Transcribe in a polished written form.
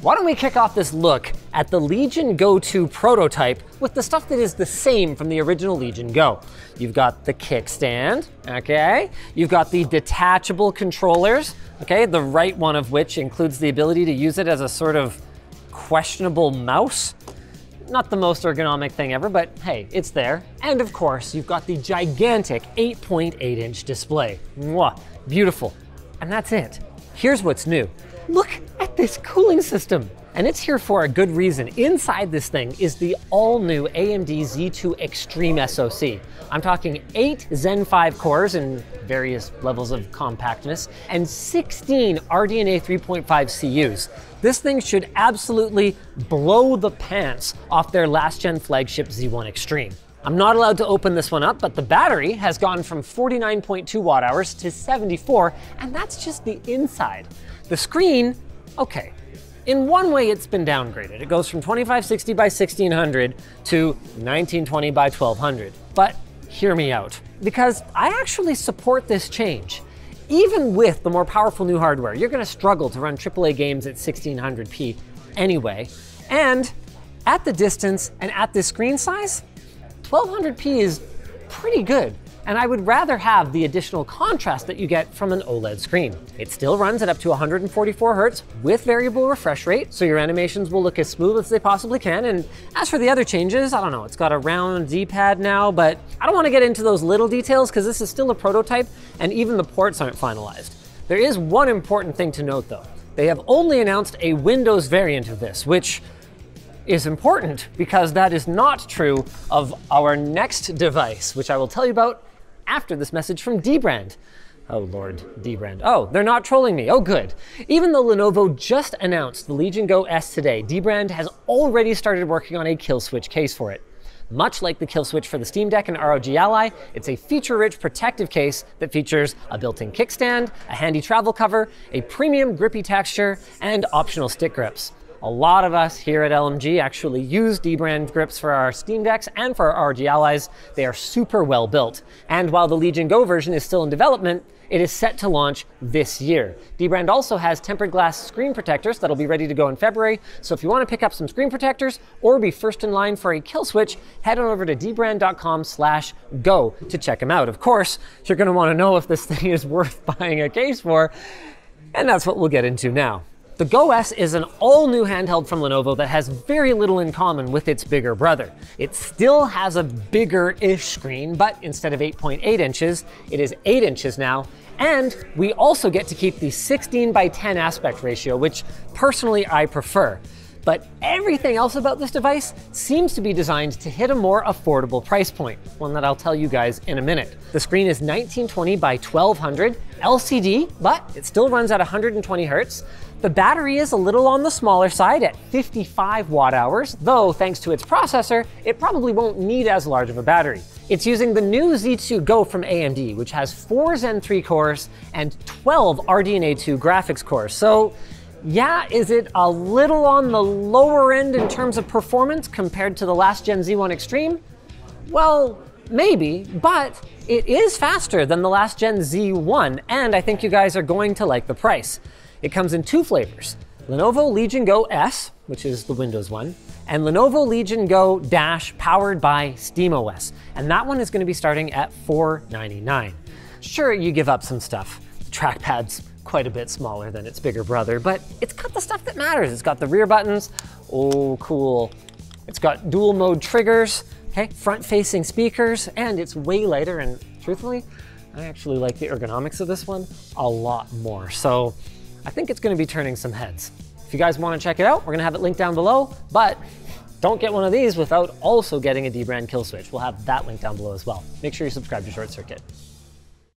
Why don't we kick off this look at the Legion Go 2 prototype with the stuff that is the same from the original Legion Go. You've got the kickstand, okay? You've got the detachable controllers, okay? The right one of which includes the ability to use it as a sort of questionable mouse. Not the most ergonomic thing ever, but hey, it's there. And of course, you've got the gigantic 8.8-inch display. Mwah, beautiful. And that's it. Here's what's new. Look at this cooling system. And it's here for a good reason. Inside this thing is the all-new AMD Z2 Extreme SoC. I'm talking 8 Zen 5 cores in various levels of compactness and 16 RDNA 3.5 CUs. This thing should absolutely blow the pants off their last-gen flagship Z1 Extreme. I'm not allowed to open this one up, but the battery has gone from 49.2 watt hours to 74, and that's just the inside. The screen, okay. In one way, it's been downgraded. It goes from 2560 by 1600 to 1920 by 1200. But hear me out, because I actually support this change. Even with the more powerful new hardware, you're gonna struggle to run AAA games at 1600p anyway. And at the distance and at this screen size, 1200p is pretty good. And I would rather have the additional contrast that you get from an OLED screen. It still runs at up to 144 Hz with variable refresh rate, so your animations will look as smooth as they possibly can. And as for the other changes, I don't know, it's got a round D-pad now, but I don't want to get into those little details because this is still a prototype and even the ports aren't finalized. There is one important thing to note though. They have only announced a Windows variant of this, which is important because that is not true of our next device, which I will tell you about after this message from dbrand. Oh Lord, dbrand. Oh, they're not trolling me. Oh good. Even though Lenovo just announced the Legion Go S today, dbrand has already started working on a kill switch case for it. Much like the kill switch for the Steam Deck and ROG Ally, it's a feature-rich protective case that features a built-in kickstand, a handy travel cover, a premium grippy texture, and optional stick grips. A lot of us here at LMG actually use dbrand grips for our Steam Decks and for our ROG Allies. They are super well built. And while the Legion Go version is still in development, it is set to launch this year. dbrand also has tempered glass screen protectors that'll be ready to go in February. So if you want to pick up some screen protectors or be first in line for a kill switch, head on over to dbrand.com/go to check them out. Of course, you're going to want to know if this thing is worth buying a case for, and that's what we'll get into now. The Go S is an all-new handheld from Lenovo that has very little in common with its bigger brother. It still has a bigger-ish screen, but instead of 8.8 inches, it is 8 inches now. And we also get to keep the 16:10 aspect ratio, which personally I prefer. But everything else about this device seems to be designed to hit a more affordable price point, one that I'll tell you guys in a minute. The screen is 1920 by 1200 LCD, but it still runs at 120 Hz. The battery is a little on the smaller side at 55 watt hours, though thanks to its processor, it probably won't need as large of a battery. It's using the new Z2 Go from AMD, which has 4 Zen 3 cores and 12 RDNA 2 graphics cores. So yeah, is it a little on the lower end in terms of performance compared to the last gen Z1 Extreme? Well, maybe, but it is faster than the last gen Z1, and I think you guys are going to like the price. It comes in 2 flavors, Lenovo Legion Go S, which is the Windows one, and Lenovo Legion Go Dash powered by SteamOS. And that one is going to be starting at $499. Sure, you give up some stuff. The trackpad's quite a bit smaller than its bigger brother, but it's got the stuff that matters. It's got the rear buttons. Oh, cool. It's got dual mode triggers, okay, front-facing speakers, and it's way lighter. And truthfully, I actually like the ergonomics of this one a lot more. So I think it's going to be turning some heads. If you guys want to check it out, we're going to have it linked down below, but don't get one of these without also getting a dbrand kill switch. We'll have that link down below as well. Make sure you subscribe to ShortCircuit.